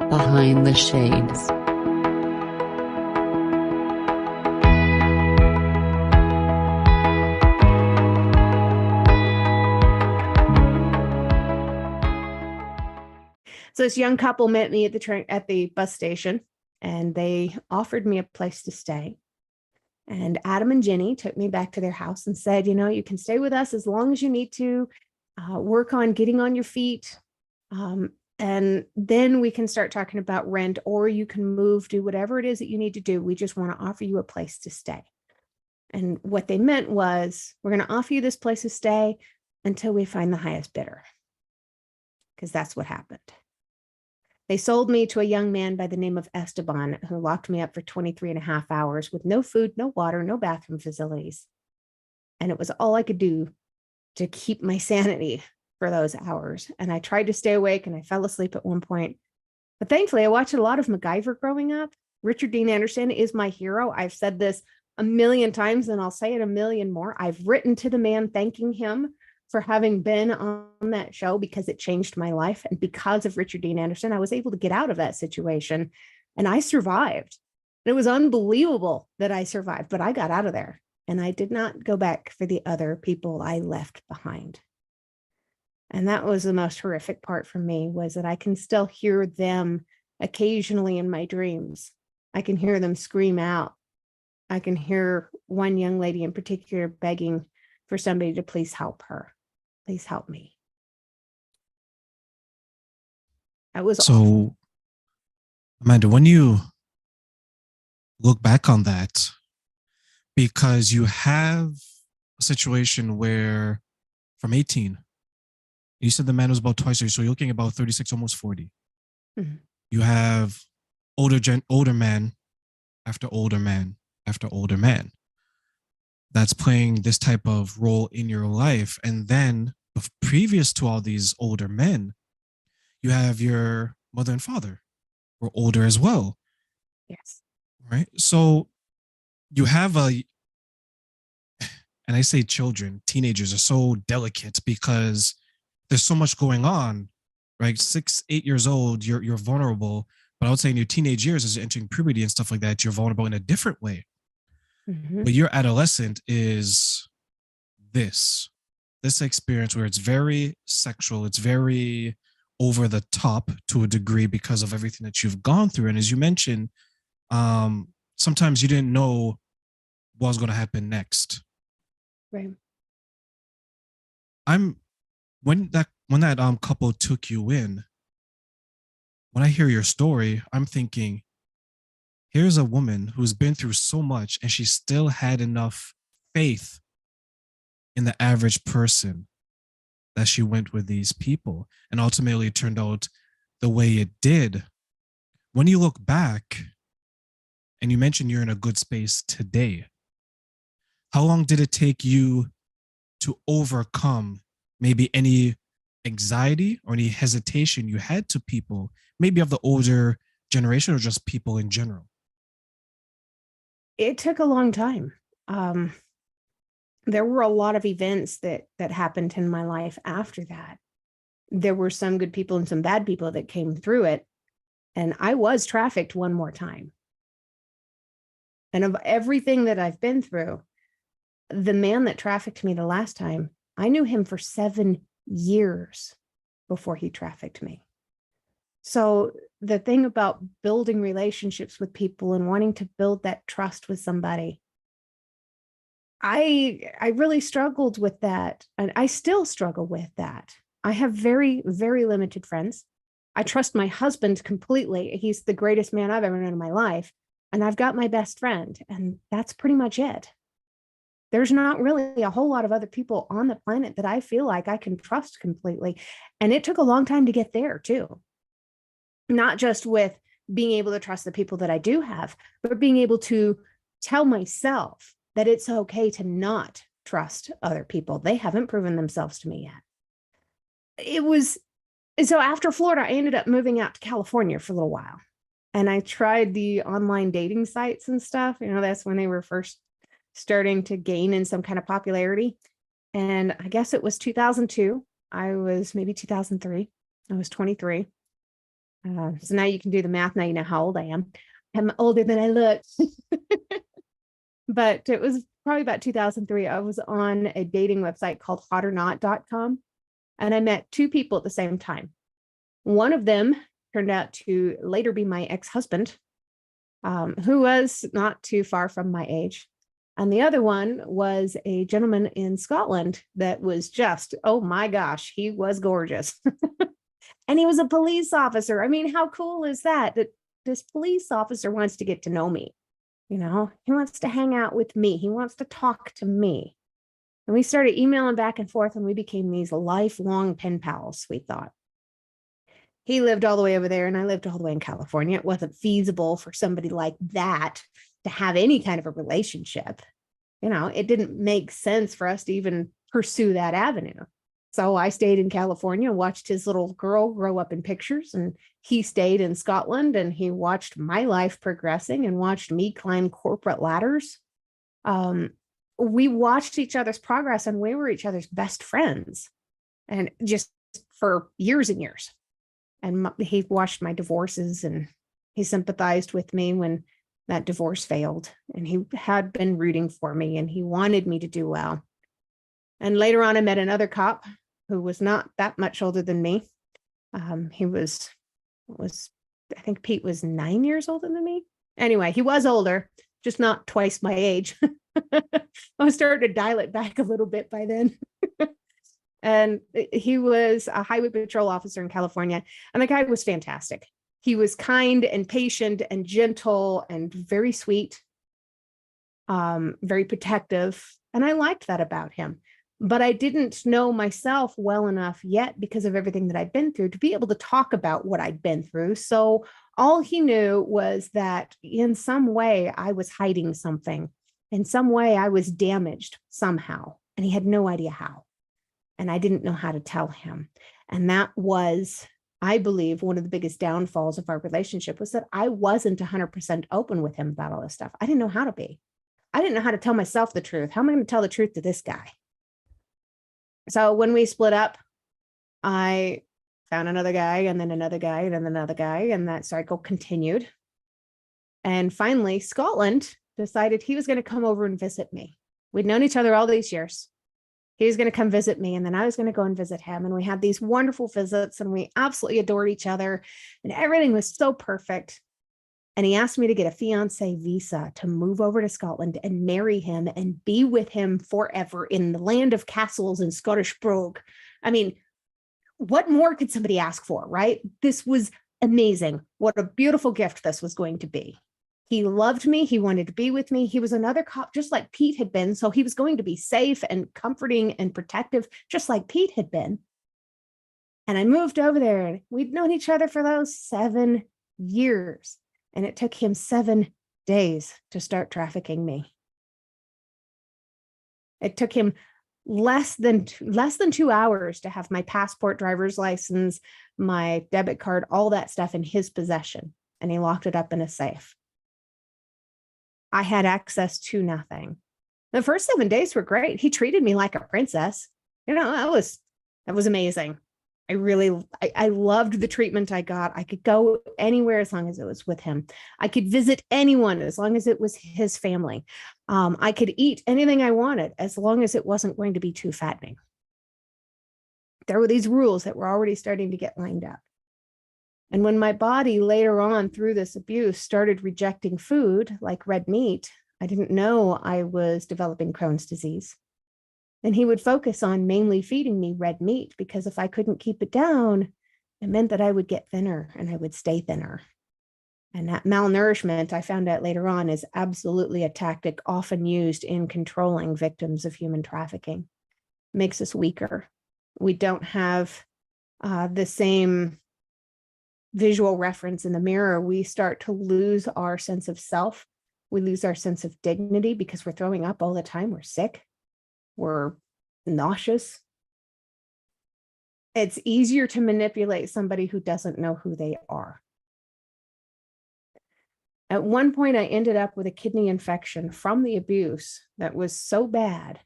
Behind the Shades. So this young couple met me at the bus station, and they offered me a place to stay. And Adam and Jenny took me back to their house and said, you can stay with us as long as you need to, work on getting on your feet. And then we can start talking about rent, or you can move, do whatever it is that you need to do. We just want to offer you a place to stay. And what they meant was, we're going to offer you this place to stay until we find the highest bidder. Because that's what happened. They sold me to a young man by the name of Esteban, who locked me up for 23 and a half hours with no food, no water, no bathroom facilities. And it was all I could do to keep my sanity for those hours. And I tried to stay awake, and I fell asleep at one point. But thankfully, I watched a lot of MacGyver growing up. Richard Dean Anderson is my hero. I've said this a million times, and I'll say it a million more. I've written to the man thanking him for having been on that show, because it changed my life. And because of Richard Dean Anderson, I was able to get out of that situation, and I survived. It was unbelievable that I survived, but I got out of there, and I did not go back for the other people I left behind. And that was the most horrific part for me, was that I can still hear them occasionally in my dreams. I can hear them scream out. I can hear one young lady in particular begging for somebody to please help her. Please help me. That was So, awful. Amanda, when you look back on that, because you have a situation where from 18, you said the man was about twice, so you're looking about 36, almost 40. Mm-hmm. You have older man after older man after older man that's playing this type of role in your life. And then previous to all these older men, you have your mother and father who are older as well. Yes. Right. So you have and I say children, teenagers are so delicate because there's so much going on, right? 6, 8 years old, you're vulnerable. But I would say in your teenage years, as you're entering puberty and stuff like that, you're vulnerable in a different way. Mm-hmm. But your adolescent is this experience where it's very sexual, it's very over the top to a degree because of everything that you've gone through. And as you mentioned, sometimes you didn't know what was going to happen next. Right. I'm when that couple took you in, when I hear your story, I'm thinking, here's a woman who's been through so much and she still had enough faith in the average person that she went with these people, and ultimately it turned out the way it did. When you look back, and you mentioned you're in a good space today, how long did it take you to overcome maybe any anxiety or any hesitation you had to people, maybe of the older generation or just people in general? It took a long time. There were a lot of events that happened in my life after that. There were some good people and some bad people that came through it. And I was trafficked one more time. And of everything that I've been through, the man that trafficked me the last time, I knew him for 7 years before he trafficked me. So the thing about building relationships with people and wanting to build that trust with somebody, I really struggled with that. And I still struggle with that. I have very, very limited friends. I trust my husband completely. He's the greatest man I've ever known in my life. And I've got my best friend, and that's pretty much it. There's not really a whole lot of other people on the planet that I feel like I can trust completely. And it took a long time to get there too. Not just with being able to trust the people that I do have, but being able to tell myself that it's okay to not trust other people. They haven't proven themselves to me yet. It was, so after Florida, I ended up moving out to California for a little while. And I tried the online dating sites and stuff. That's when they were first starting to gain in some kind of popularity. And I guess it was 2002. I was maybe 2003. I was 23. So now you can do the math. Now you know how old I am. I'm older than I look. But it was probably about 2003. I was on a dating website called hotornot.com, and I met two people at the same time. One of them turned out to later be my ex-husband, who was not too far from my age. And the other one was a gentleman in Scotland that was just, oh my gosh, he was gorgeous. And he was a police officer. I mean, how cool is that? That this police officer wants to get to know me. You know, he wants to hang out with me. He wants to talk to me. And we started emailing back and forth, and we became these lifelong pen pals, we thought. He lived all the way over there, and I lived all the way in California. It wasn't feasible for somebody like that to have any kind of a relationship. You know, it didn't make sense for us to even pursue that avenue. So I stayed in California, watched his little girl grow up in pictures, and he stayed in Scotland, and he watched my life progressing and watched me climb corporate ladders. We watched each other's progress, and we were each other's best friends, and just for years and years. And he watched my divorces, and he sympathized with me when that divorce failed, and he had been rooting for me, and he wanted me to do well. And later on, I met another cop who was not that much older than me. He was, I think Pete was 9 years older than me. Anyway, he was older, just not twice my age. I was starting to dial it back a little bit by then. And he was a highway patrol officer in California. And the guy was fantastic. He was kind and patient and gentle and very sweet, very protective. And I liked that about him. But I didn't know myself well enough yet, because of everything that I'd been through, to be able to talk about what I'd been through. So all he knew was that in some way I was hiding something. In some way I was damaged somehow, and he had no idea how. And I didn't know how to tell him. And that was, I believe, one of the biggest downfalls of our relationship, was that I wasn't 100% open with him about all this stuff. I didn't know how to be. I didn't know how to tell myself the truth. How am I going to tell the truth to this guy? So when we split up, I found another guy, and then another guy, and then another guy, and that cycle continued. And finally, Scotland decided he was going to come over and visit me. We'd known each other all these years. He was going to come visit me, and then I was going to go and visit him. And we had these wonderful visits, and we absolutely adored each other, and everything was so perfect. And he asked me to get a fiance visa to move over to Scotland and marry him and be with him forever in the land of castles and Scottish brogue. I mean, what more could somebody ask for, right? This was amazing. What a beautiful gift this was going to be. He loved me. He wanted to be with me. He was another cop, just like Pete had been. So he was going to be safe and comforting and protective, just like Pete had been. And I moved over there, and we'd known each other for those 7 years. And it took him 7 days to start trafficking me. It took him less than 2 hours to have my passport, driver's license, my debit card, all that stuff in his possession. And he locked it up in a safe. I had access to nothing. The first 7 days were great. He treated me like a princess. You know, that was amazing. I loved the treatment I got. I could go anywhere as long as it was with him. I could visit anyone as long as it was his family. I could eat anything I wanted as long as it wasn't going to be too fattening. There were these rules that were already starting to get lined up. And when my body later on through this abuse started rejecting food like red meat, I didn't know I was developing Crohn's disease. And he would focus on mainly feeding me red meat, because if I couldn't keep it down, it meant that I would get thinner and I would stay thinner. And that malnourishment, I found out later on, is absolutely a tactic often used in controlling victims of human trafficking. It makes us weaker. We don't have the same visual reference in the mirror. We start to lose our sense of self. We lose our sense of dignity because we're throwing up all the time. We're sick. We're nauseous. It's easier to manipulate somebody who doesn't know who they are. At one point, I ended up with a kidney infection from the abuse that was so bad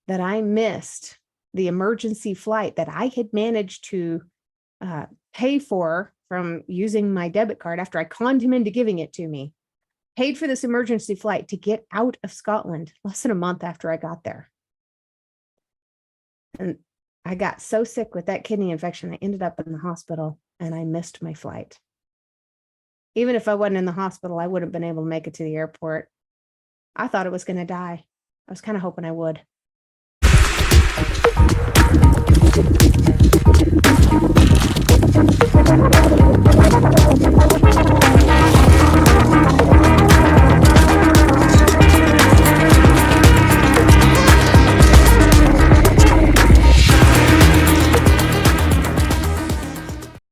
that I missed the emergency flight that I had managed to pay for from using my debit card after I conned him into giving it to me. Paid for this emergency flight to get out of Scotland less than a month after I got there. And I got so sick with that kidney infection, I ended up in the hospital and I missed my flight. Even if I wasn't in the hospital, I wouldn't have been able to make it to the airport. I thought I was going to die. I was kind of hoping I would.